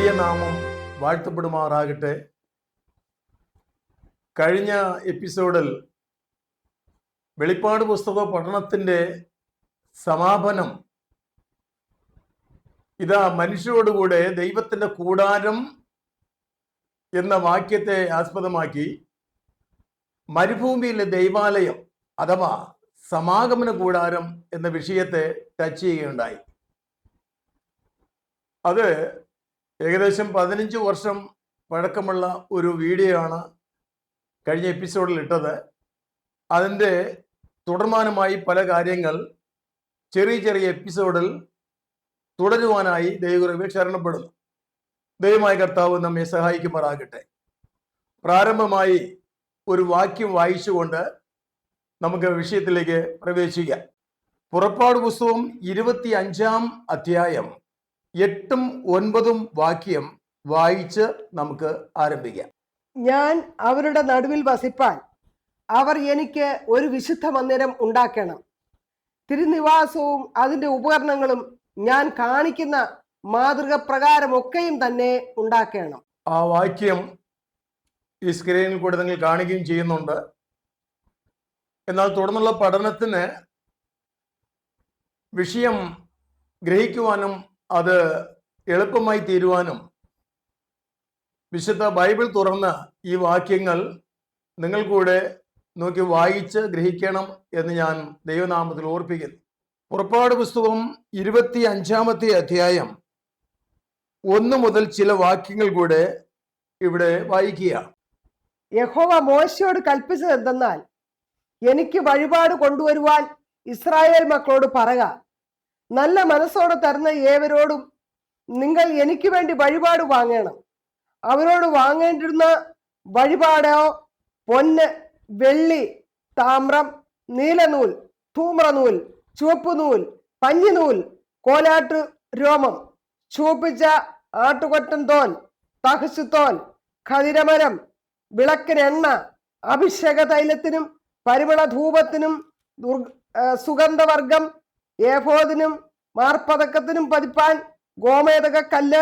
വലിയ നാമം വാഴ്ത്തപ്പെടുമാറാകട്ടെ. കഴിഞ്ഞ എപ്പിസോഡിൽ വെളിപ്പാട് പുസ്തക പഠനത്തിൻ്റെ സമാപനം ഇതാ മനുഷ്യരോടുകൂടെ ദൈവത്തിൻ്റെ കൂടാരം എന്ന വാക്യത്തെ ആസ്പദമാക്കി മരുഭൂമിയിലെ ദൈവാലയം അഥവാ സമാഗമന കൂടാരം എന്ന വിഷയത്തെ ടച്ച് ചെയ്യുകയുണ്ടായി. അത് ഏകദേശം 15 വർഷം പഴക്കമുള്ള ഒരു വീഡിയോ ആണ് കഴിഞ്ഞ എപ്പിസോഡിൽ ഇട്ടത്. അതിൻ്റെ തുടർമാനമായി പല കാര്യങ്ങൾ ചെറിയ ചെറിയ എപ്പിസോഡിൽ തുടരുവാനായി ദൈവകൃപയിൽ ശരണപ്പെടുന്നു. ദൈവമായ കർത്താവ് നമ്മെ സഹായിക്കുമാറാകട്ടെ. പ്രാരംഭമായി ഒരു വാക്യം വായിച്ചുകൊണ്ട് നമുക്ക് വിഷയത്തിലേക്ക് പ്രവേശിക്കാം. പുറപ്പാട് പുസ്തകം 25-ാം അധ്യായം 8ഉം 9ഉം വാക്യം വായിച്ച് നമുക്ക് ആരംഭിക്കാം. ഞാൻ അവരുടെ നടുവിൽ വസിപ്പാൻ അവർ എനിക്ക് ഒരു വിശുദ്ധ മന്ദിരം ഉണ്ടാക്കണം. തിരുനിവാസവും അതിൻ്റെ ഉപകരണങ്ങളും ഞാൻ കാണിക്കുന്ന മാതൃക പ്രകാരമൊക്കെയും തന്നെ ഉണ്ടാക്കണം. ആ വാക്യം ഈ സ്ക്രീനിൽ കൂടെ നിങ്ങൾ കാണുകയും ചെയ്യുന്നുണ്ട്. എന്നാൽ തുടർന്നുള്ള പഠനത്തിന് വിഷയം ഗ്രഹിക്കുവാനും അത് എളുപ്പമായി തീരുവാനും വിശുദ്ധ ബൈബിൾ തുറന്ന് ഈ വാക്യങ്ങൾ നിങ്ങൾ കൂടെ നോക്കി വായിച്ച് ഗ്രഹിക്കണം എന്ന് ഞാൻ ദൈവനാമത്തിൽ ഓർപ്പിക്കുന്നു. പുറപ്പാട് പുസ്തകം 25-ാമത്തെ അധ്യായം 1 മുതൽ ചില വാക്യങ്ങൾ കൂടെ ഇവിടെ വായിക്കുക. യഹോവ മോശയോട് കൽപ്പിച്ചത് എന്തെന്നാൽ, എനിക്ക് വഴിപാട് കൊണ്ടുവരുവാൻ ഇസ്രായേൽ മക്കളോട് പറക. നല്ല മനസ്സോടെ തരുന്ന ഏവരോടും നിങ്ങൾ എനിക്ക് വേണ്ടി വഴിപാട് വാങ്ങണം. അവരോട് വാങ്ങേണ്ടിരുന്ന വഴിപാടോ പൊന്ന്, വെള്ളി, താമ്രം, നീലനൂൽ, ധൂമ്രനൂൽ, ചുവപ്പുനൂൽ, പഞ്ഞിനൂൽ, കോലാട്ട് രോമം, ചുവപ്പിച്ച ആട്ടുകൊറ്റൻ തോൽ, തഹശുത്തോൽ, ഖദിരമരം, വിളക്കിനെണ്ണ, അഭിഷേക തൈലത്തിനും പരിമള ധൂപത്തിനും സുഗന്ധവർഗം, ഏഫോദിനും മാർപ്പതക്കത്തിനും പതിപ്പാൻ ഗോമേതക കല്ല്,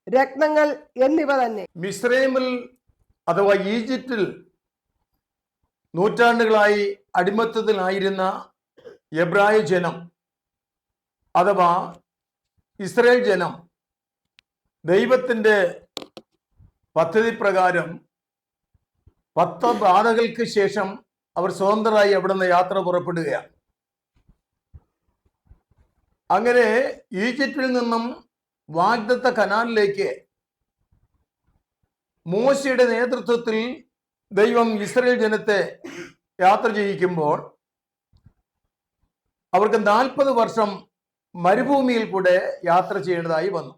രത്നങ്ങൾ എന്നിവ തന്നെ. മിസ്രൈമിൽ അഥവാ ഈജിപ്തിൽ നൂറ്റാണ്ടുകളായി അടിമത്തത്തിലായിരുന്ന എബ്രായ ജനം അഥവാ ഇസ്രായേൽ ജനം ദൈവത്തിൻ്റെ പദ്ധതി പ്രകാരം 10 ബാധകൾക്ക് ശേഷം അവർ സ്വതന്ത്രരായി അവിടുന്ന് യാത്ര പുറപ്പെടുകയാണ്. അങ്ങനെ ഈജിപ്തിൽ നിന്നും വാഗ്ദത്ത കനാനിലേക്ക് മോശയുടെ നേതൃത്വത്തിൽ ദൈവം ഇസ്രായേൽ ജനത്തെ യാത്ര ചെയ്യിക്കുമ്പോൾ അവർക്ക് 40 വർഷം മരുഭൂമിയിൽ കൂടെ യാത്ര ചെയ്യേണ്ടതായി വന്നു.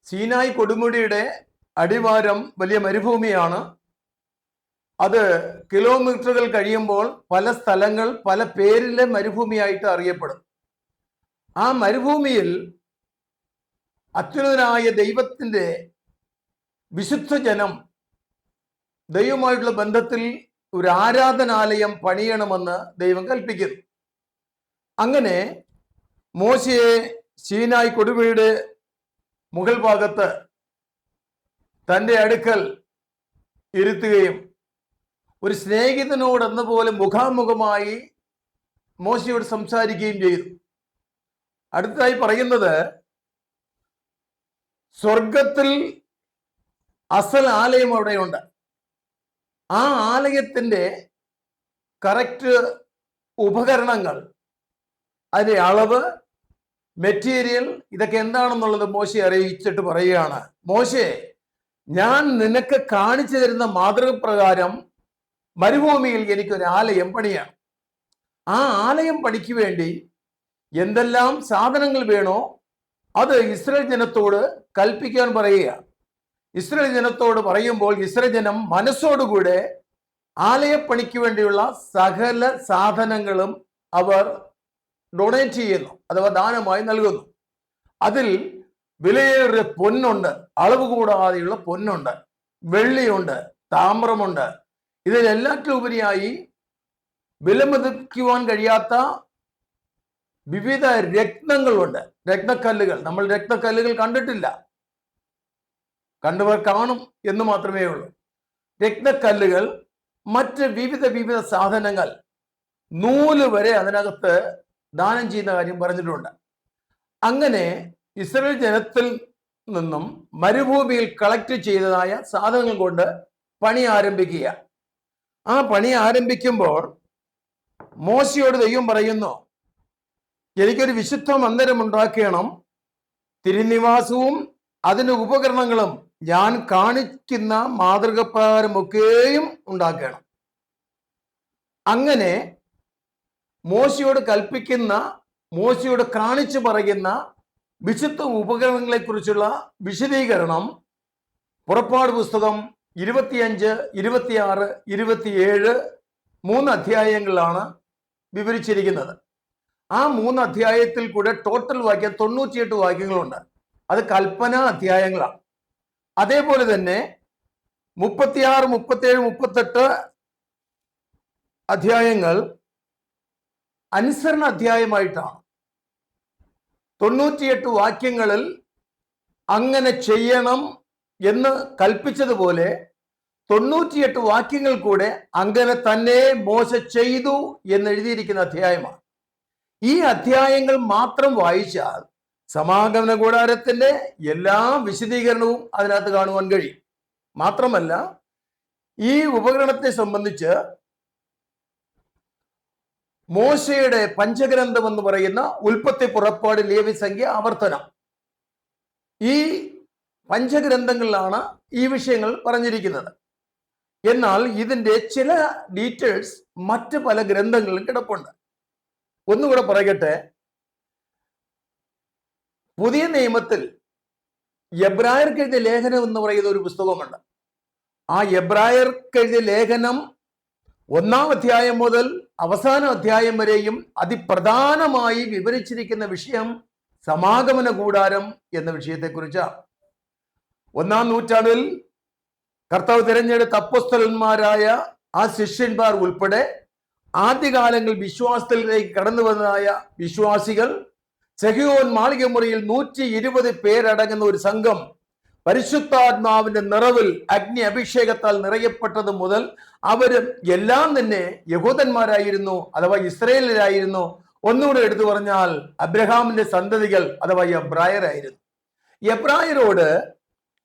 സീനായി കൊടുമുടിയുടെ അടിവാരം വലിയ മരുഭൂമിയാണ്. അത് കിലോമീറ്ററുകൾ കഴിയുമ്പോൾ പല സ്ഥലങ്ങൾ പല പേരിലെ മരുഭൂമിയായിട്ട് അറിയപ്പെടും. ആ മരുഭൂമിയിൽ അത്യുന്നതനായ ദൈവത്തിൻ്റെ വിശുദ്ധ ജനം ദൈവമായിട്ടുള്ള ബന്ധത്തിൽ ഒരു ആരാധനാലയം പണിയണമെന്ന് ദൈവം കൽപ്പിക്കുന്നു. അങ്ങനെ മോശയെ സീനായി കൊടുമുടിയുടെ മുകൾ ഭാഗത്ത് തൻ്റെ അടുക്കൽ ഇരുത്തുകയും ഒരു സ്നേഹിതനോടെന്ന പോലെ മുഖാമുഖമായി മോശയോട് സംസാരിക്കുകയും ചെയ്തു. അടുത്തതായി പറയുന്നത്, സ്വർഗത്തിൽ അസൽ ആലയം അവിടെയുണ്ട്. ആ ആലയത്തിൻ്റെ കറക്റ്റ് ഉപകരണങ്ങൾ, അതിൻ്റെ അളവ്, മെറ്റീരിയൽ, ഇതൊക്കെ എന്താണെന്നുള്ളത് മോശയെ അറിയിച്ചിട്ട് പറയുകയാണ്, മോശെ, ഞാൻ നിനക്ക് കാണിച്ചു തരുന്ന മാതൃക പ്രകാരം മരുഭൂമിയിൽ എനിക്കൊരു ആലയം പണിയാണ്. ആ ആലയം പണിക്ക് വേണ്ടി എന്തെല്ലാം സാധനങ്ങൾ വേണോ അത് ഇസ്രായേൽ ജനത്തോട് കൽപ്പിക്കാൻ പറയുക. ഇസ്രായേൽ ജനത്തോട് പറയുമ്പോൾ ഇസ്രായേൽ ജനം മനസ്സോടുകൂടെ ആലയപ്പണിക്ക് വേണ്ടിയുള്ള സകല സാധനങ്ങളും അവർ ഡൊണേറ്റ് ചെയ്യുന്നു, അഥവാ ദാനമായി നൽകുന്നു. അതിൽ വിലയേറിയ പൊന്നുണ്ട്, അളവ് കൂടാതെയുള്ള പൊന്നുണ്ട്, വെള്ളിയുണ്ട്, താമ്രമുണ്ട്. ഇതിലെല്ലാറ്റിലും ഉപരിയായി വിലമതിക്കുവാൻ കഴിയാത്ത വിവിധ രത്നങ്ങളുണ്ട്, രത്നക്കല്ലുകൾ. നമ്മൾ രത്നക്കല്ലുകൾ കണ്ടിട്ടില്ല. കണ്ടവർ കാണും എന്ന് മാത്രമേ ഉള്ളൂ. രത്നക്കല്ലുകൾ, മറ്റ് വിവിധ സാധനങ്ങൾ, നൂല് വരെ അതിനകത്ത് ദാനം ചെയ്യുന്ന കാര്യം പറഞ്ഞിട്ടുണ്ട്. അങ്ങനെ ഇസ്രായേൽ ജനത്തിൽ നിന്നും മരുഭൂമിയിൽ കളക്ട് ചെയ്തതായ സാധനങ്ങൾ കൊണ്ട് പണി ആരംഭിക്കുക. ആ പണി ആരംഭിക്കുമ്പോൾ മോശയോട് ദൈവം പറയുന്നു, എനിക്കൊരു വിശുദ്ധ മന്ദിരം ഉണ്ടാക്കണം, തിരുനിവാസവും അതിന് ഉപകരണങ്ങളും ഞാൻ കാണിക്കുന്ന മാതൃകപ്രകാരമൊക്കെയും ഉണ്ടാക്കണം. അങ്ങനെ മോശയോട് കൽപ്പിക്കുന്ന, മോശയോട് കാണിച്ചു പറയുന്ന വിശുദ്ധ ഉപകരണങ്ങളെ കുറിച്ചുള്ള വിശദീകരണം പുറപ്പാട് പുസ്തകം 25, 26, 27 3 അധ്യായങ്ങളിലാണ് വിവരിച്ചിരിക്കുന്നത്. ആ 3 അധ്യായത്തിൽ കൂടെ ടോട്ടൽ വാക്യം 98 വാക്യങ്ങളുണ്ട്. അത് കൽപ്പന അധ്യായങ്ങളാണ്. അതേപോലെ തന്നെ 36, 37, 38 അധ്യായങ്ങൾ അനുസരണ അധ്യായമായിട്ടാണ്. 98 വാക്യങ്ങളിൽ അങ്ങനെ ചെയ്യണം എന്ന് കൽപ്പിച്ചതുപോലെ 98 വാക്യങ്ങൾ കൂടെ അങ്ങനെ തന്നെ മോശ ചെയ്തു എന്ന് എഴുതിയിരിക്കുന്ന അധ്യായമാണ്. ഈ അധ്യായങ്ങൾ മാത്രം വായിച്ചാൽ സമാഗമന കൂടാരത്തിന്റെ എല്ലാ വിശദീകരണവും അതിനകത്ത് കാണുവാൻ കഴിയും. മാത്രമല്ല, ഈ ഉപകരണത്തെ സംബന്ധിച്ച് മോശയുടെ പഞ്ചഗ്രന്ഥം എന്ന് പറയുന്ന ഉൽപ്പത്തി, പുറപ്പാട്, ലേവ്യ, സംഖ്യ, ആവർത്തനം, ഈ പഞ്ചഗ്രന്ഥങ്ങളിലാണ് ഈ വിഷയങ്ങൾ പറഞ്ഞിരിക്കുന്നത്. എന്നാൽ ഇതിന്റെ ചില ഡീറ്റെയിൽസ് മറ്റ് പല ഗ്രന്ഥങ്ങളിലും കിടപ്പുണ്ട്. ഒന്നുകൂടെ പറയട്ടെ, പുതിയ നിയമത്തിൽ എബ്രായർക്കെഴുതിയ ലേഖനം എന്ന് പറയുന്ന ഒരു പുസ്തകമുണ്ട്. ആ എബ്രായർക്കെഴുതിയ ലേഖനം 1-ാം അധ്യായം മുതൽ അവസാന അധ്യായം വരെയും അതിപ്രധാനമായി വിവരിച്ചിരിക്കുന്ന വിഷയം സമാഗമന കൂടാരം എന്ന വിഷയത്തെക്കുറിച്ചാണ്. 1-ാം നൂറ്റാണ്ടിൽ കർത്താവ് തിരഞ്ഞെടുത്ത അപ്പോസ്തലന്മാരായ ആ ശിഷ്യന്മാർ ഉൾപ്പെടെ ആദ്യകാലങ്ങളിൽ വിശ്വാസത്തിലേക്ക് കടന്നു വന്നതായ വിശ്വാസികൾ, സെഹിയോൻ മാളിക മുറിയിൽ 120 പേരടങ്ങുന്ന ഒരു സംഘം പരിശുദ്ധാത്മാവിന്റെ നിറവിൽ അഗ്നി അഭിഷേകത്താൽ നിറയപ്പെട്ടത് മുതൽ അവര് എല്ലാം തന്നെ യഹൂദന്മാരായിരുന്നു, അഥവാ ഇസ്രായേലരായിരുന്നു. ഒന്നുകൂടെ എടുത്തു പറഞ്ഞാൽ അബ്രഹാമിന്റെ സന്തതികൾ അഥവാ എബ്രായരായിരുന്നു. എബ്രായരോട്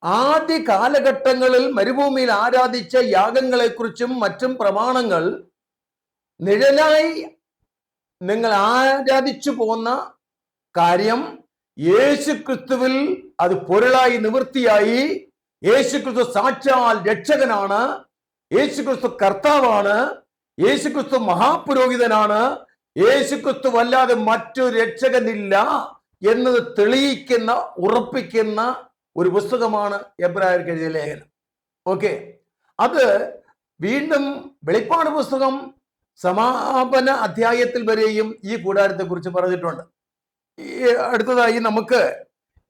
ആദ്യ കാലഘട്ടങ്ങളിൽ മരുഭൂമിയിൽ ആരാധിച്ച യാഗങ്ങളെക്കുറിച്ചും മറ്റും പ്രമാണങ്ങൾ നിഴലായി നിങ്ങൾ ആരാധിച്ചു പോന്ന കാര്യം യേശുക്രിസ്തുവിൽ അത് പൊരുളായി നിവൃത്തിയായി. യേശുക്രിസ്തു സാക്ഷാൽ രക്ഷകനാണ്, യേശുക്രിസ്തു കർത്താവാണ്, യേശുക്രിസ്തു മഹാപുരോഹിതനാണ്, യേശുക്രിസ്തു വല്ലാതെ മറ്റൊരു രക്ഷകനില്ല എന്നത് തെളിയിക്കുന്ന, ഉറപ്പിക്കുന്ന ഒരു പുസ്തകമാണ് എബ്രായർക്ക് എഴുതിയ ലേഖനം. ഓക്കെ, അത് വീണ്ടും വെളിപ്പാട് പുസ്തകം സമാപന അധ്യായത്തിൽ വരെയും ഈ കൂടാരത്തെ കുറിച്ച് പറഞ്ഞിട്ടുണ്ട്. അടുത്തതായി നമുക്ക്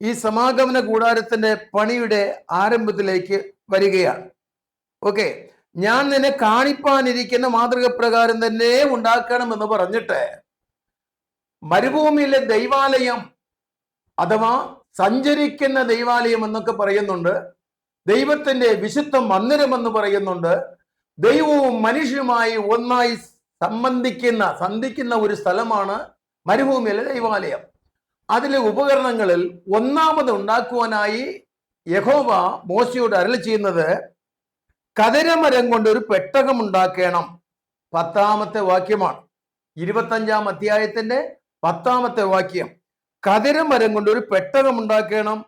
ഈ സമാഗമന കൂടാരത്തിന്റെ പണിയുടെ ആരംഭത്തിലേക്ക് വരികയാണ്. ഓക്കെ, ഞാൻ നിന്നെ കാണിപ്പാനിരിക്കുന്ന മാതൃക പ്രകാരം തന്നെ ഉണ്ടാക്കണമെന്ന് പറഞ്ഞിട്ട് മരുഭൂമിയിലെ ദൈവാലയം അഥവാ സഞ്ചരിക്കുന്ന ദൈവാലയം എന്നൊക്കെ പറയുന്നുണ്ട്, ദൈവത്തിന്റെ വിശുദ്ധ മന്ദിരം എന്ന് പറയുന്നുണ്ട്. ദൈവവും മനുഷ്യനുമായി ഒന്നായി സന്ധിക്കുന്ന ഒരു സ്ഥലമാണ് മരുഭൂമിയിലെ ദൈവാലയം. അതിലെ ഉപകരണങ്ങളിൽ ഒന്നാമത് ഉണ്ടാക്കുവാനായി യഹോവ മോശയോട് അരുളി ചെയ്യുന്നത് കതിരമരം കൊണ്ട് ഒരു പെട്ടകം ഉണ്ടാക്കണം. 10-ാമത്തെ വാക്യമാണ്, 25-ാം അധ്യായത്തിന്റെ 10-ാമത്തെ വാക്യം. കതിരമരം കൊണ്ട് ഒരു പെട്ടകം ഉണ്ടാക്കണം.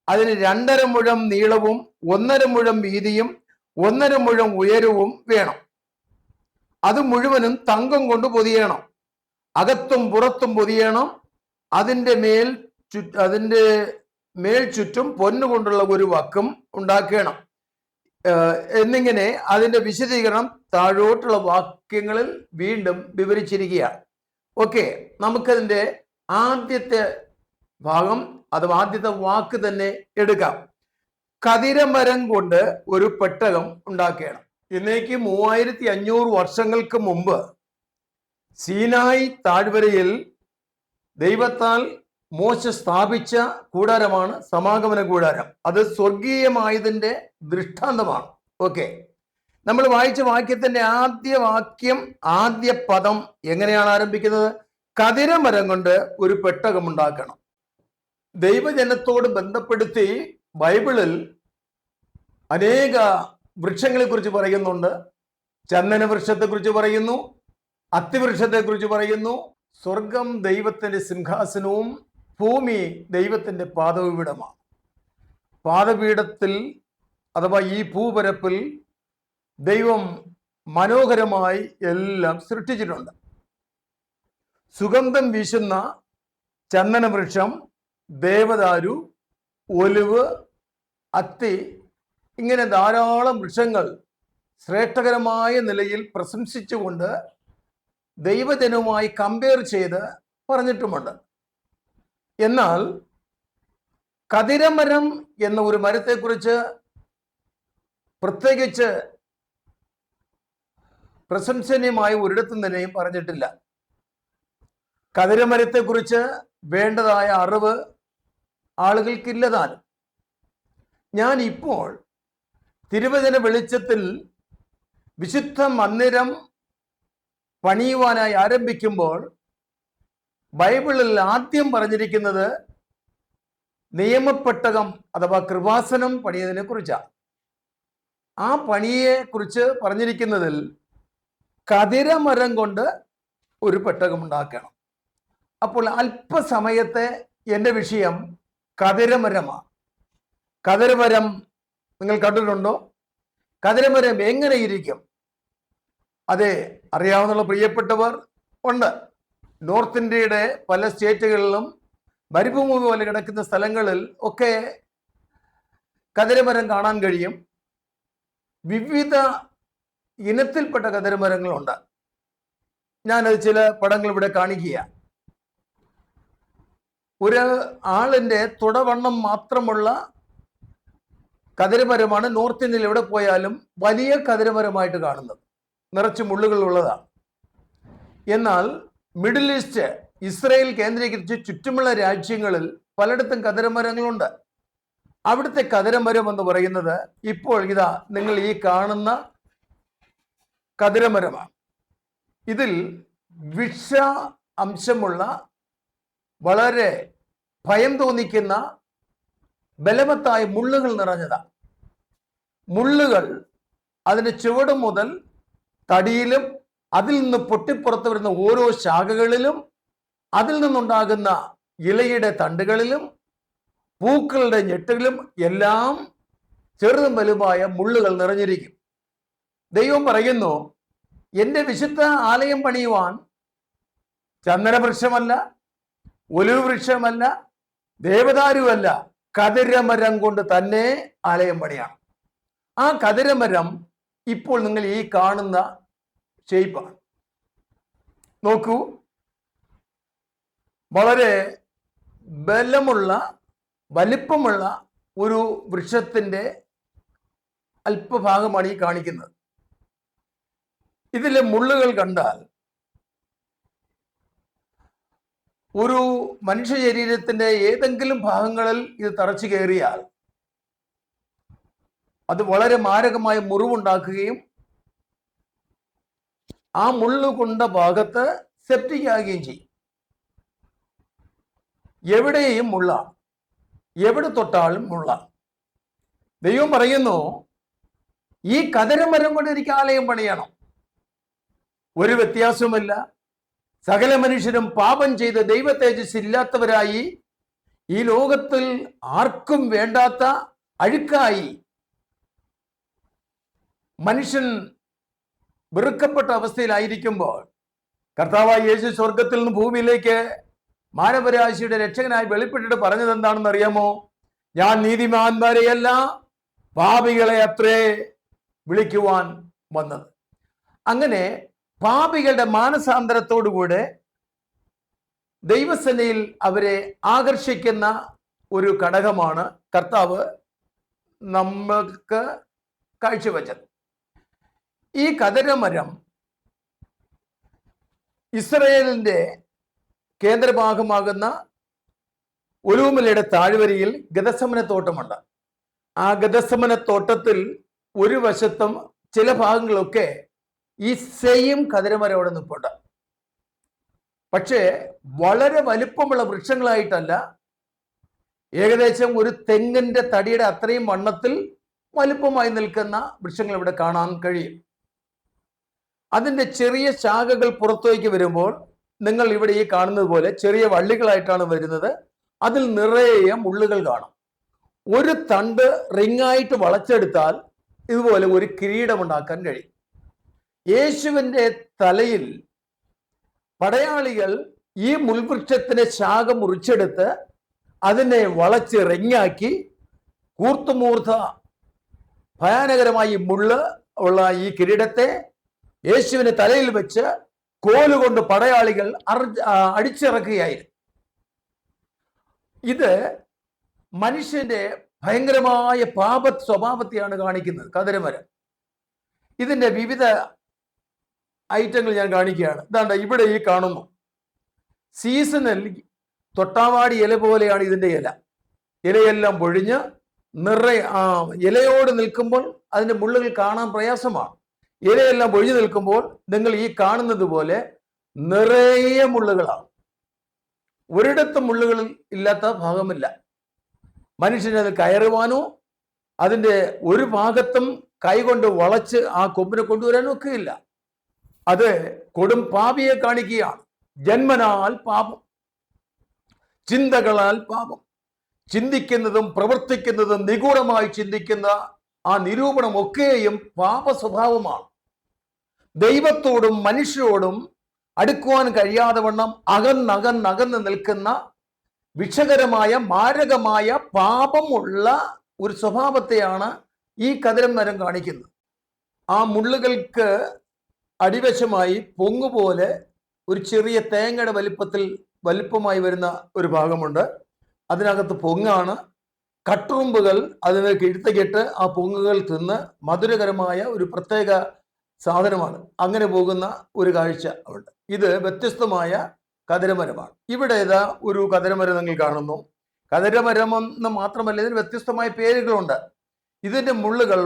അതിന് 2.5 മുഴം നീളവും 1.5 മുഴം വീതിയും 1.5 മുഴം ഉയരവും വേണം. അത് മുഴുവനും തങ്കം കൊണ്ട് പൊതിയണം, അകത്തും പുറത്തും പൊതിയണം. അതിൻ്റെ മേൽ ചുറ്റും പൊന്നുകൊണ്ടുള്ള ഒരു വക്കും ഉണ്ടാക്കണം എന്നിങ്ങനെ അതിന്റെ വിശദീകരണം താഴോട്ടുള്ള വാക്യങ്ങളിൽ വീണ്ടും വിവരിച്ചിരിക്കുകയാണ്. ഓക്കെ, നമുക്കതിൻ്റെ ആദ്യത്തെ ഭാഗം അഥവാ ആദ്യത്തെ വാക്ക് തന്നെ എടുക്കാം. കതിരമരം കൊണ്ട് ഒരു പെട്ടകം ഉണ്ടാക്കണം. ഇന്നേക്ക് 3500 വർഷങ്ങൾക്ക് മുമ്പ് സീനായി താഴ്വരയിൽ ദൈവത്താൽ മോശ സ്ഥാപിച്ച കൂടാരമാണ് സമാഗമന കൂടാരം. അത് സ്വർഗീയമായതിൻ്റെ ദൃഷ്ടാന്തമാണ്. ഓക്കെ, നമ്മൾ വായിച്ച വാക്യത്തിന്റെ ആദ്യ പദം എങ്ങനെയാണ് ആരംഭിക്കുന്നത്? കതിരമരം കൊണ്ട് ഒരു പെട്ടകം ഉണ്ടാക്കണം. ദൈവജനത്തോട് ബന്ധപ്പെടുത്തി ബൈബിളിൽ അനേക വൃക്ഷങ്ങളെ കുറിച്ച് പറയുന്നുണ്ട്. ചന്ദന വൃക്ഷത്തെക്കുറിച്ച് പറയുന്നു, അത്തിവൃക്ഷത്തെക്കുറിച്ച് പറയുന്നു. സ്വർഗം ദൈവത്തിന്റെ സിംഹാസനവും ഭൂമി ദൈവത്തിന്റെ പാദപീഠമാണ്. പാദപീഠത്തിൽ അഥവാ ഈ ഭൂപരപ്പിൽ ദൈവം മനോഹരമായി എല്ലാം സൃഷ്ടിച്ചിട്ടുണ്ട്. സുഗന്ധം വീശുന്ന ചന്ദനവൃക്ഷം, ദേവദാരു, ഒലിവ്, അത്തി, ഇങ്ങനെ ധാരാളം വൃക്ഷങ്ങൾ ശ്രേഷ്ഠകരമായ നിലയിൽ പ്രശംസിച്ചുകൊണ്ട് ദൈവജനവുമായി കമ്പയർ ചെയ്ത് പറഞ്ഞിട്ടുമുണ്ട്. എന്നാൽ കതിരമരം എന്ന ഒരു മരത്തെക്കുറിച്ച് പ്രത്യേകിച്ച് പ്രശംസനീയമായ ഒരിടത്തും തന്നെയും പറഞ്ഞിട്ടില്ല. കതിരമരത്തെക്കുറിച്ച് വേണ്ടതായ അറിവ് ആളുകൾക്കില്ലതാനും. ഞാൻ ഇപ്പോൾ തിരുവചന വെളിച്ചത്തിൽ വിശുദ്ധ മന്ദിരം പണിയുവാനായി ആരംഭിക്കുമ്പോൾ ബൈബിളിൽ ആദ്യം പറഞ്ഞിരിക്കുന്നത് നിയമപ്പെട്ടകം അഥവാ കൃപാസനം പണിയതിനെ കുറിച്ചാണ്. ആ പണിയെ കുറിച്ച് പറഞ്ഞിരിക്കുന്നതിൽ കതിരമരം കൊണ്ട് ഒരു പെട്ടകം ഉണ്ടാക്കണം. അപ്പോൾ അല്പസമയത്തെ എൻ്റെ വിഷയം കതിരമരമാണ്. കതിരമരം നിങ്ങൾ കണ്ടിട്ടുണ്ടോ? കതിരമരം എങ്ങനെ ഇരിക്കും? അതെ, അറിയാവുന്ന പ്രിയപ്പെട്ടവർ ഉണ്ട്. നോർത്ത് ഇന്ത്യയുടെ പല സ്റ്റേറ്റുകളിലും മരുഭൂമി പോലെ കിടക്കുന്ന സ്ഥലങ്ങളിൽ ഒക്കെ കതിരമരം കാണാൻ കഴിയും. വിവിധ ഇനത്തിൽപ്പെട്ട കതിരമരങ്ങളുണ്ട്. ഞാനത് ചില പടങ്ങൾ ഇവിടെ കാണിക്കുക. ഒരു ആളിൻ്റെ തുടവണ്ണം മാത്രമുള്ള കതിരമരമാണ് നോർത്ത് ഇന്ത്യയിൽ എവിടെ പോയാലും വലിയ കതിരമരമായിട്ട് കാണുന്നത്. നിറച്ച് മുള്ളുകൾ ഉള്ളതാണ്. എന്നാൽ മിഡിൽ ഈസ്റ്റ്, ഇസ്രയേൽ കേന്ദ്രീകരിച്ച് ചുറ്റുമുള്ള രാജ്യങ്ങളിൽ പലയിടത്തും കതിരമരങ്ങളുണ്ട്. അവിടുത്തെ കതിരമരം എന്ന് പറയുന്നത് ഇപ്പോൾ ഇതാ നിങ്ങൾ ഈ കാണുന്ന കതിരമരമാണ്. ഇതിൽ വിഷ അംശമുള്ള വളരെ ഭയം തോന്നിക്കുന്ന ബലവത്തായ മുള്ളുകൾ നിറഞ്ഞതാണ്. മുള്ളുകൾ അതിൻ്റെ ചുവട് മുതൽ തടിയിലും അതിൽ നിന്ന് പൊട്ടിപ്പുറത്ത് വരുന്ന ഓരോ ശാഖകളിലും അതിൽ നിന്നുണ്ടാകുന്ന ഇലയുടെ തണ്ടുകളിലും പൂക്കളുടെ ഞെട്ടുകളിലും എല്ലാം ചെറുതും വലുതായ മുള്ളുകൾ നിറഞ്ഞിരിക്കും. ദൈവം പറയുന്നു, എൻ്റെ വിശുദ്ധ ആലയം പണിയുവാൻ ചന്ദനവൃക്ഷമല്ല, ഒലിവ് വൃക്ഷമല്ല, ദേവദാരുവല്ല, കതിരമരം കൊണ്ട് തന്നെ ആലയം പണിയാണ്. ആ കതിരമരം ഇപ്പോൾ നിങ്ങൾ ഈ കാണുന്ന ഷേപ്പാണ്. നോക്കൂ, വളരെ ബലമുള്ള വലിപ്പമുള്ള ഒരു വൃക്ഷത്തിൻ്റെ അല്പഭാഗമാണ് ഈ കാണിക്കുന്നത്. ഇതിലെ മുള്ളുകൾ കണ്ടാൽ ഒരു മനുഷ്യ ശരീരത്തിന്റെ ഏതെങ്കിലും ഭാഗങ്ങളിൽ ഇത് തറച്ചു കയറിയാൽ അത് വളരെ മാരകമായ മുറിവുണ്ടാക്കുകയും ആ മുള്ളു കൊണ്ട ഭാഗത്ത് സെപ്റ്റിക് ആകുകയും ചെയ്യും. എവിടെയും മുള്ള, എവിടെ തൊട്ടാലും മുള്ള. ദൈവം പറയുന്നു, ഈ കതിരമരം കൊണ്ട് എനിക്ക് ആലയം പണിയണം. ഒരു വ്യത്യാസവുമില്ല. സകല മനുഷ്യരും പാപം ചെയ്ത് ദൈവ തേജസ് ഇല്ലാത്തവരായി ഈ ലോകത്തിൽ ആർക്കും വേണ്ടാത്ത അഴുക്കായി മനുഷ്യൻ വെറുക്കപ്പെട്ട അവസ്ഥയിലായിരിക്കുമ്പോൾ കർത്താവായ യേശു സ്വർഗത്തിൽ നിന്ന് ഭൂമിയിലേക്ക് മാനവരാശിയുടെ രക്ഷകനായി വെളിപ്പെട്ടിട്ട് പറഞ്ഞത് എന്താണെന്ന് അറിയാമോ? ഞാൻ നീതിമാന്മാരെയല്ല പാപികളെ അത്രേ വിളിക്കുവാൻ വന്നത്. അങ്ങനെ പാപികളുടെ മാനസാന്തരത്തോടുകൂടെ ദൈവസേനയിൽ അവരെ ആകർഷിക്കുന്ന ഒരു ഘടകമാണ് കർത്താവ് നമുക്ക് കാഴ്ചവെച്ചത്. ഈ കതിരമരം ഇസ്രയേലിന്റെ കേന്ദ്രഭാഗമാകുന്ന ഒലൂമലയുടെ താഴ്വരയിൽ ഗദസമന തോട്ടമുണ്ട്. ആ ഗദസമന തോട്ടത്തിൽ ഒരു വശത്തും ചില ഭാഗങ്ങളൊക്കെ ഈ സെയിം കതിരമരം അവിടെ നിൽപ്പുണ്ട്. പക്ഷേ വളരെ വലിപ്പമുള്ള വൃക്ഷങ്ങളായിട്ടല്ല, ഏകദേശം ഒരു തെങ്ങിന്റെ തടിയുടെ അത്രയും വണ്ണത്തിൽ വലിപ്പമായി നിൽക്കുന്ന വൃക്ഷങ്ങൾ ഇവിടെ കാണാൻ കഴിയും. അതിൻ്റെ ചെറിയ ശാഖകൾ പുറത്തേക്ക് വരുമ്പോൾ നിങ്ങൾ ഇവിടെ ഈ കാണുന്നത് പോലെ ചെറിയ വള്ളികളായിട്ടാണ് വരുന്നത്. അതിൽ നിറയെ മുള്ളുകൾ കാണും. ഒരു തണ്ട് റിങ്ങായിട്ട് വളച്ചെടുത്താൽ ഇതുപോലെ ഒരു കിരീടമുണ്ടാക്കാൻ കഴിയും. യേശുവിൻ്റെ തലയിൽ പടയാളികൾ ഈ മുൾവൃക്ഷത്തിന് ശാഖ മുറിച്ചെടുത്ത് അതിനെ വളച്ച് റിങ്ങാക്കി കൂർത്തുമൂർത്ത ഭയാനകരമായി മുള്ള് ഉള്ള ഈ കിരീടത്തെ യേശുവിന് തലയിൽ വെച്ച് കോലുകൊണ്ട് പടയാളികൾ അടിച്ചിറക്കുകയായിരുന്നു. ഇത് മനുഷ്യന്റെ ഭയങ്കരമായ പാപ സ്വഭാവത്തെയാണ് കാണിക്കുന്നത് കതിരമരം. ഇതിന്റെ വിവിധ ഐറ്റങ്ങൾ ഞാൻ കാണിക്കുകയാണ്. ഇതാണ്ട് ഇവിടെ ഈ കാണുന്നു. സീസണൽ തൊട്ടാവാടി ഇല പോലെയാണ് ഇതിന്റെ ഇല. ഇലയെല്ലാം പൊഴിഞ്ഞ് നിറയെ ഇലയോട് നിൽക്കുമ്പോൾ അതിന്റെ മുള്ളുകൾ കാണാൻ പ്രയാസമാണ്. ഇലയെല്ലാം പൊഴിഞ്ഞു നിൽക്കുമ്പോൾ നിങ്ങൾ ഈ കാണുന്നത് പോലെ നിറയെ മുള്ളുകളാണ്. ഒരിടത്തും മുള്ളുകൾ ഇല്ലാത്ത ഭാഗമില്ല. മനുഷ്യന് അത് കയറുവാനോ അതിൻ്റെ ഒരു ഭാഗത്തും കൈകൊണ്ട് വളച്ച് ആ കൊമ്പിനെ കൊണ്ടുവരാനോ ഒക്കെയില്ല. അത് കൊടും പാപിയെ കാണിക്കുകയാണ്. ജന്മനാൽ പാപം, ചിന്തകളാൽ പാപം, ചിന്തിക്കുന്നതും പ്രവർത്തിക്കുന്നതും നിഗൂഢമായി ചിന്തിക്കുന്ന ആ നിരൂപണം ഒക്കെയും പാപ സ്വഭാവമാണ്. ദൈവത്തോടും മനുഷ്യരോടും അടുക്കുവാൻ കഴിയാതെ വണ്ണം അകന്നകന്ന് നിൽക്കുന്ന വിഷകരമായ മാരകമായ പാപമുള്ള ഒരു സ്വഭാവത്തെയാണ് ഈ കതിരമരം കാണിക്കുന്നത്. ആ മുള്ളുകൾക്ക് അടിവശമായി പൊങ്ങുപോലെ ഒരു ചെറിയ തേങ്ങയുടെ വലിപ്പമായി വരുന്ന ഒരു ഭാഗമുണ്ട്. അതിനകത്ത് പൊങ്ങാണ്. കട്ടുറുമ്പുകൾ അതിന് കിഴുത്തകെട്ട് ആ പൊങ്ങുകൾ തിന്ന് മധുരകരമായ ഒരു പ്രത്യേക സാധനമാണ്. അങ്ങനെ പോകുന്ന ഒരു കാഴ്ച ഉണ്ട്. ഇത് വ്യത്യസ്തമായ കതിരമരമാണ്. ഇവിടെ ഇതാ ഒരു കതിരമരം നിങ്ങൾ കാണുന്നു. കതിരമരം എന്ന് മാത്രമല്ല, ഇതിന് വ്യത്യസ്തമായ പേരുകളുണ്ട്. ഇതിൻ്റെ മുള്ളുകൾ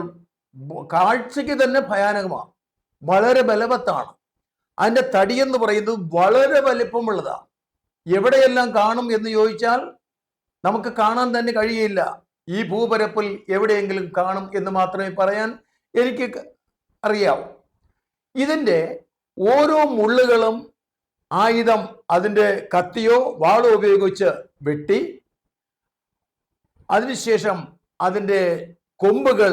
കാഴ്ചയ്ക്ക് തന്നെ ഭയാനകമാണ്, വളരെ ബലവത്താണ്. അതിൻ്റെ തടിയെന്ന് പറയുന്നത് വളരെ വലിപ്പമുള്ളതാണ്. എവിടെയെല്ലാം കാണും എന്ന് ചോദിച്ചാൽ നമുക്ക് കാണാൻ തന്നെ കഴിയില്ല. ഈ ഭൂപരപ്പിൽ എവിടെയെങ്കിലും കാണും എന്ന് മാത്രമേ പറയാൻ എനിക്ക് അറിയാവൂ. ഇതിൻ്റെ ഓരോ മുള്ളുകളും ആയുധം, അതിൻ്റെ കത്തിയോ വാളോ ഉപയോഗിച്ച് വെട്ടി അതിനുശേഷം അതിൻ്റെ കൊമ്പുകൾ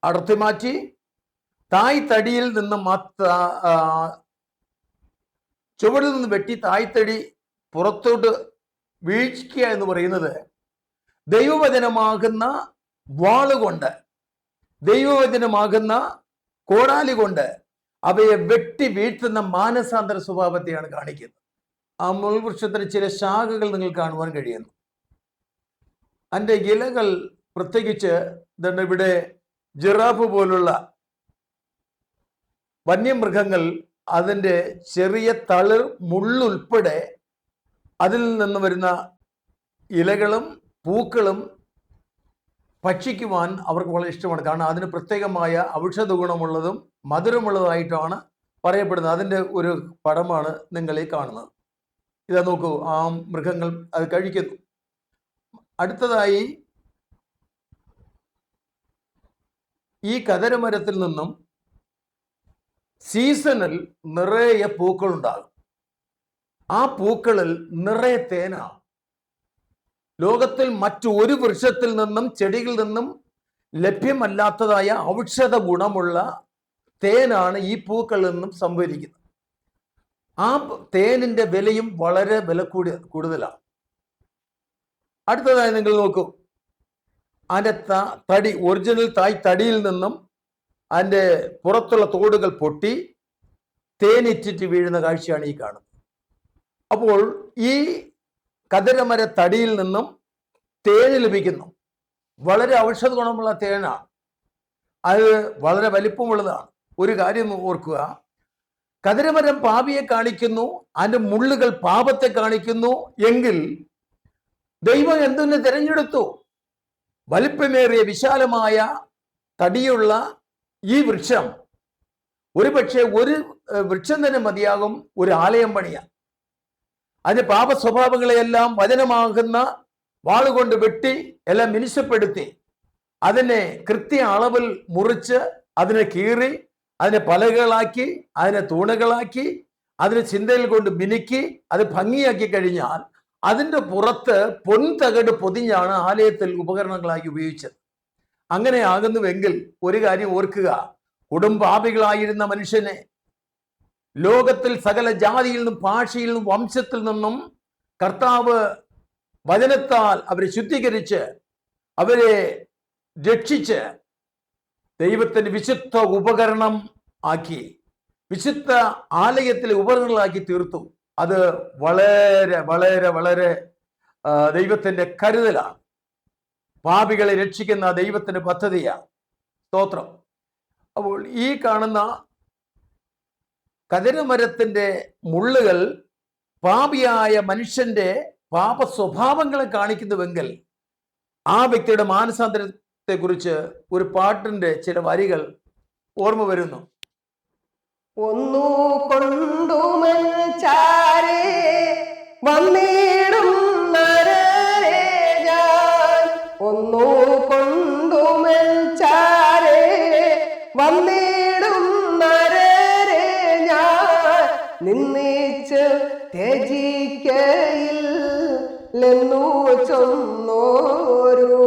അടർത്തിമാറ്റി തായ്തടിയിൽ നിന്നും ചുവടിൽ നിന്ന് വെട്ടി തായ്തടി പുറത്തോട്ട് വീഴ്ചിക്കുക എന്ന് പറയുന്നത് ദൈവവചനമാകുന്ന വാളുകൊണ്ട്, ദൈവവചനമാകുന്ന കോടാലി കൊണ്ട് അവയെ വെട്ടി വീഴ്ത്തുന്ന മാനസാന്തര സ്വഭാവത്തെയാണ് കാണിക്കുന്നത്. ആ മുൾവൃക്ഷത്തിന് ചില ശാഖകൾ നിങ്ങൾ കാണുവാൻ കഴിയുന്നു. അതിൻ്റെ ഇലകൾ പ്രത്യേകിച്ച് ഇവിടെ ജിറാഫ് പോലുള്ള വന്യമൃഗങ്ങൾ അതിൻ്റെ ചെറിയ തളിർ മുള്ളുൾപ്പെടെ അതിൽ നിന്ന് വരുന്ന ഇലകളും പൂക്കളും ഭക്ഷിക്കുവാൻ അവർക്ക് വളരെ ഇഷ്ടമാണ്. കാരണം അതിന് പ്രത്യേകമായ ഔഷധ ഗുണമുള്ളതും മധുരമുള്ളതായിട്ടാണ് പറയപ്പെടുന്നത്. അതിൻ്റെ ഒരു പടമാണ് നിങ്ങൾ ഈ കാണുന്നത്. ഇതാ നോക്കൂ, ആ മൃഗങ്ങൾ അത് കഴിക്കുന്നു. അടുത്തതായി ഈ കദരമരത്തിൽ നിന്നും സീസണിൽ നിറയെ പൂക്കളുണ്ടാകും. ആ പൂക്കളിൽ നിറയെ തേനാണ്. ലോകത്തിൽ മറ്റു ഒരു വൃക്ഷത്തിൽ നിന്നും ചെടികളിൽ നിന്നും ലഭ്യമല്ലാത്തതായ ഔഷധ ഗുണമുള്ള തേനാണ് ഈ പൂക്കളിൽ നിന്നും സംഭരിക്കുന്നത്. ആ തേനിൻ്റെ വിലയും വളരെ വില കൂടുതലാണ്. അടുത്തതായി നിങ്ങൾ നോക്കൂ, അതിൻ്റെ തടി, ഒറിജിനൽ തടിയിൽ നിന്നും അതിൻ്റെ പുറത്തുള്ള തോടുകൾ പൊട്ടി തേനിറ്റിട്ട് വീഴുന്ന കാഴ്ചയാണ് ഈ കാണുന്നത്. അപ്പോൾ ഈ കതിരമര തടിയിൽ നിന്നും തേന് ലഭിക്കുന്നു. വളരെ ഔഷധ ഗുണമുള്ള തേനാണ്. അത് വളരെ വലിപ്പമുള്ളതാണ്. ഒരു കാര്യം ഓർക്കുക, കതിരമരം പാപിയെ കാണിക്കുന്നു, അതിൻ്റെ മുള്ളുകൾ പാപത്തെ കാണിക്കുന്നു എങ്കിൽ ദൈവം എന്തിനെ തിരഞ്ഞെടുത്തു? വലിപ്പമേറിയ വിശാലമായ തടിയുള്ള ഈ വൃക്ഷം ഒരുപക്ഷെ ഒരു വൃക്ഷം തന്നെ മതിയാകും ഒരു ആലയം പണിയാൻ. അതിന്റെ പാപ സ്വഭാവങ്ങളെയെല്ലാം വചനമാകുന്ന വാളുകൊണ്ട് വെട്ടി എല്ലാം മിനുസപ്പെടുത്തി അതിനെ കൃത്യ അളവിൽ മുറിച്ച് അതിനെ കീറി അതിനെ പലകളാക്കി അതിനെ തൂണുകളാക്കി അതിനെ ചിന്തയിൽ കൊണ്ട് മിനുക്കി അത് ഭംഗിയാക്കി കഴിഞ്ഞാൽ അതിൻ്റെ പുറത്ത് പൊൻതകട് പൊതിഞ്ഞാണ് ആലയത്തിൽ ഉപകരണങ്ങളാക്കി ഉപയോഗിച്ചത്. അങ്ങനെ ആകുന്നുവെങ്കിൽ ഒരു കാര്യം ഓർക്കുക, കുടുംബാപികളായിരുന്ന മനുഷ്യനെ ലോകത്തിൽ സകല ജാതിയിൽ നിന്നും ഭാഷയിൽ നിന്നും വംശത്തിൽ നിന്നും കർത്താവ് വചനത്താൽ അവരെ ശുദ്ധീകരിച്ച് അവരെ രക്ഷിച്ച് ദൈവത്തിന്റെ വിശുദ്ധ ഉപകരണം ആക്കി, വിശുദ്ധ ആലയത്തിലെ ഉപകരണങ്ങളാക്കി തീർത്തു. അത് വളരെ വളരെ വളരെ ദൈവത്തിന്റെ കരുതലാണ്. പാപികളെ രക്ഷിക്കുന്ന ദൈവത്തിന്റെ പദ്ധതിയാണ്. സ്തോത്രം. അപ്പോൾ ഈ കാണുന്ന കതിരമരത്തിന്റെ മുള്ളുകൾ പാപിയായ മനുഷ്യന്റെ പാപ സ്വഭാവങ്ങളെ കാണിക്കുന്നുവെങ്കിൽ ആ വ്യക്തിയുടെ മാനസാന്തരത്തെ കുറിച്ച് ഒരു പാട്ടിന്റെ ചില വരികൾ ഓർമ്മ വരുന്നു. ഒന്നു കൊണ്ടുമൻ ചാരേ വന്നിടും നരരേ ഞാൻ, ഒന്നു കൊണ്ടുമൻ ചാരേ വന്നിടും നരരേ ഞാൻ, നിന്നിച്ച് ത്യജിക്കയില്ലെന്നു ചൊന്നോരു,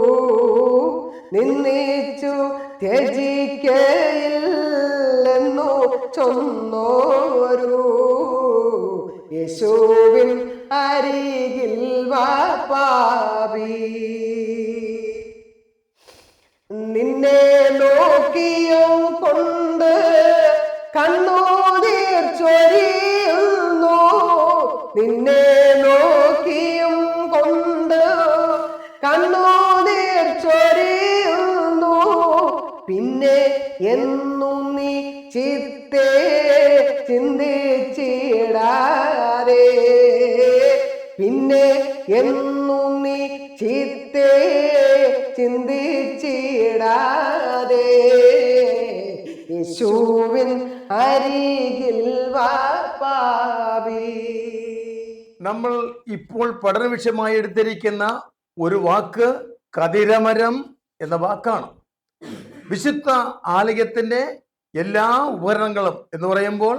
നിന്നിച്ചു ത്യജിക്കയില്ലെന്നു ചൊന്നോരു, യേശുവിൻ അരികിൽ വാ പാപി, നിന്നെ നോക്കിയും കൊണ്ട് കണ്ണുനീർ ചൊരിയുന്നു, നിന്നെ നോക്കിയും കൊണ്ട് കണ്ണുനീർ ചൊരിയുന്നു, പിന്നെ എന്നും നീ ചിത്തേ ചിന്തിച്ചിടാതെ, പിന്നെ എന്നും നീ ചിത്തേ ചിന്തിച്ചിടാതെ, യേശുവിൻ അരികിൽ വാ പാപി. നമ്മൾ ഇപ്പോൾ പഠന വിഷയമായി എടുത്തിരിക്കുന്ന ഒരു വാക്ക് കതിരമരം എന്ന വാക്കാണ്. വിശുദ്ധ ആലയത്തിന്റെ എല്ലാ ഉപകരണങ്ങളും എന്ന് പറയുമ്പോൾ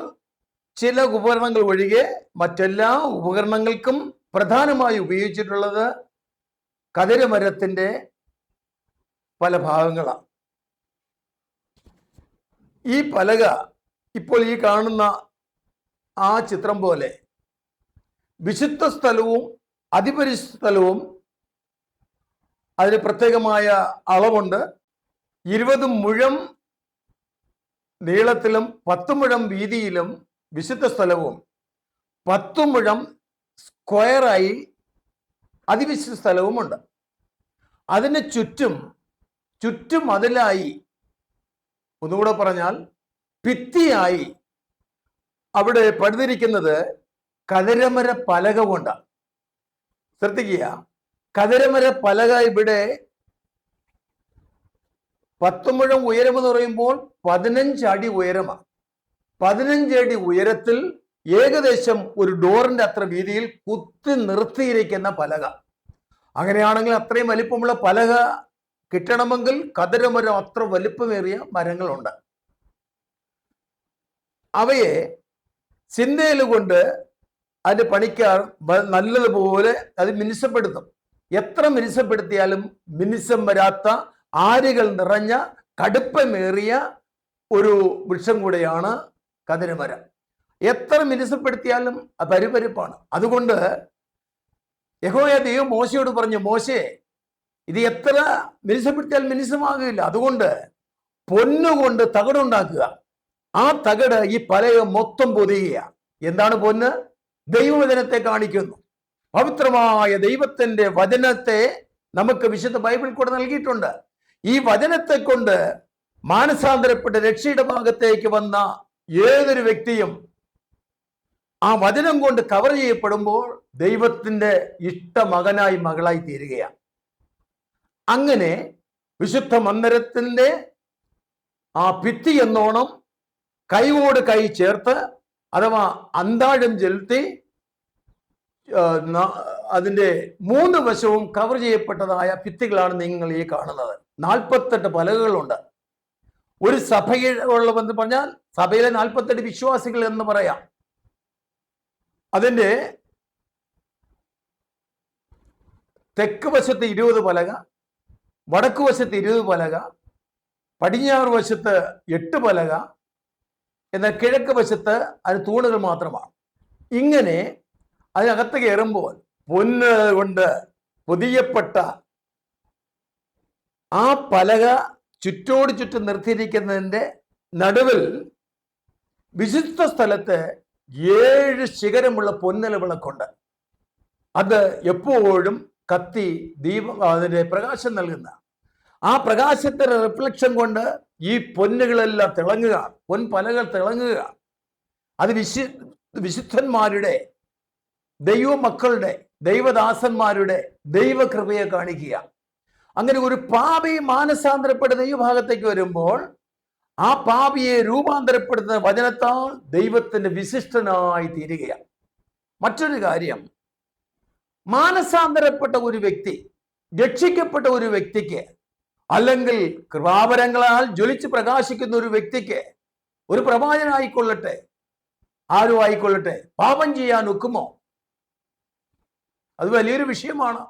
ചില ഉപകരണങ്ങൾ ഒഴികെ മറ്റെല്ലാ ഉപകരണങ്ങൾക്കും പ്രധാനമായി ഉപയോഗിച്ചിട്ടുള്ളത് കതിരമരത്തിന്റെ പല ഭാഗങ്ങളാണ്. ഈ പലക ഇപ്പോൾ ഈ കാണുന്ന ആ ചിത്രം പോലെ വിശുദ്ധ സ്ഥലവും അതിപരിശുദ്ധ സ്ഥലവും അതിന് പ്രത്യേകമായ അളവുണ്ട്. 20 മുഴം നീളത്തിലും 10 മുഴം വീതിയിലും വിശുദ്ധ സ്ഥലവും 10 മുഴം സ്ക്വയറായി അതിവിശുദ്ധ സ്ഥലവുമുണ്ട്. അതിന് ചുറ്റും അതിലായി, ഒന്നുകൂടെ പറഞ്ഞാൽ ഭിത്തിയായി അവിടെ പടുതിരിക്കുന്നത് കതിരമര പലക കൊണ്ടാണ്. ശ്രദ്ധിക്കുക, കതിരമര പലക ഇവിടെ 10 മുഴം ഉയരമെന്ന് പറയുമ്പോൾ 15 അടി ഉയരമാണ്. 15 അടി ഉയരത്തിൽ ഏകദേശം ഒരു ഡോറിന്റെ അത്ര വീതിയിൽ കുത്തി നിർത്തിയിരിക്കുന്ന പലക. അങ്ങനെയാണെങ്കിൽ അത്രയും വലിപ്പമുള്ള പലക കിട്ടണമെങ്കിൽ കതിരമരം അത്ര വലിപ്പമേറിയ മരങ്ങളുണ്ട്. അവയെ ചിന്തയിൽ കൊണ്ട് അതിന്റെ പണിക്കാർ നല്ലതുപോലെ അത് മിനുസപ്പെടുത്തും. എത്ര മിനുസപ്പെടുത്തിയാലും മിനുസം വരാത്ത ആരുകൾ നിറഞ്ഞ കടുപ്പമേറിയ ഒരു വൃക്ഷം കൂടെയാണ് കതിരമരം. എത്ര മിനുസപ്പെടുത്തിയാലും അത് പരിപരിപ്പാണ്. അതുകൊണ്ട് യഹോവ ദൈവം മോശയോട് പറഞ്ഞു, മോശേ, ഇത് എത്ര മിനുസപ്പെടുത്തിയാൽ മിനുസമാകില്ല, അതുകൊണ്ട് പൊന്നുകൊണ്ട് തകടുണ്ടാക്കുക. ആ തകട് ഈ പലക മൊത്തം പൊതിയുക. എന്താണ് പൊന്ന്? ദൈവവചനത്തെ കാണിക്കുന്നു. പവിത്രമായ ദൈവത്തിന്റെ വചനത്തെ നമുക്ക് വിശുദ്ധ ബൈബിൾ കൂടെ നൽകിയിട്ടുണ്ട്. ഈ വചനത്തെ കൊണ്ട് മാനസാന്തരപ്പെട്ട് രക്ഷയുടെ ഭാഗത്തേക്ക് വന്ന ഏതൊരു വ്യക്തിയും ആ വചനം കൊണ്ട് കവർ ചെയ്യപ്പെടുമ്പോൾ ദൈവത്തിന്റെ ഇഷ്ട മകനായി മകളായി തീരുകയാണ്. അങ്ങനെ വിശുദ്ധ മന്ദിരത്തിന്റെ ആ ഭിത്തി എന്നോണം കൈയോട് കൈ ചേർത്ത് അഥവാ അന്താഴം ചെലുത്തി അതിന്റെ 3 വശവും കവർ ചെയ്യപ്പെട്ടതായ ഭിത്തികളാണ് നിങ്ങൾ ഈ കാണുന്നത്. 48 പലകകളുണ്ട്. ഒരു സഭയുള്ളതെന്ന് പറഞ്ഞാൽ സഭയിലെ 48 വിശ്വാസികൾ എന്ന് പറയാം. അതിന്റെ തെക്ക് വശത്ത് 20 പലക, വടക്ക് വശത്ത് 20 പലക, പടിഞ്ഞാറ് വശത്ത് 8 പലക, എന്നാൽ കിഴക്ക് വശത്ത് അത് തൂണുകൾ മാത്രമാണ്. ഇങ്ങനെ അതിനകത്ത് കയറുമ്പോൾ പൊന്ന് കൊണ്ട് പൊതിയപ്പെട്ട ആ പലക ചുറ്റോട് ചുറ്റും നിർത്തിയിരിക്കുന്നതിൻ്റെ നടുവിൽ വിശുദ്ധ സ്ഥലത്ത് 7 ശിഖരമുള്ള പൊന്നല വിളക്കുണ്ട്. അത് എപ്പോഴും കത്തി അതിന്റെ പ്രകാശം നൽകുന്ന ആ പ്രകാശത്തിന്റെ റിഫ്ലക്ഷൻ കൊണ്ട് ഈ പൊന്നുകളെല്ലാം തിളങ്ങുക, പൊൻപലകൾ തിളങ്ങുക. അത് വിശുദ്ധന്മാരുടെ, ദൈവമക്കളുടെ, ദൈവദാസന്മാരുടെ ദൈവകൃപയെ കാണിക്കുക. അങ്ങനെ ഒരു പാപി മാനസാന്തരപ്പെട്ട് ദൈവഭാഗത്തേക്ക് വരുമ്പോൾ ആ പാപിയെ രൂപാന്തരപ്പെടുത്തുന്ന വചനത്താൽ ദൈവത്തിന്റെ വിശിഷ്ടനായി തീരുകയാണ്. മറ്റൊരു കാര്യം, മാനസാന്തരപ്പെട്ട ഒരു വ്യക്തി, രക്ഷിക്കപ്പെട്ട ഒരു വ്യക്തിക്ക്, അല്ലെങ്കിൽ കൃപാവരങ്ങളാൽ ജ്വലിച്ച് പ്രകാശിക്കുന്ന ഒരു വ്യക്തിക്ക്, ഒരു പ്രവാചകനായിക്കൊള്ളട്ടെ, ആരും ആയിക്കൊള്ളട്ടെ, പാപം ചെയ്യാൻ ഒക്കുമോ? അത് വലിയൊരു വിഷയമാണ്.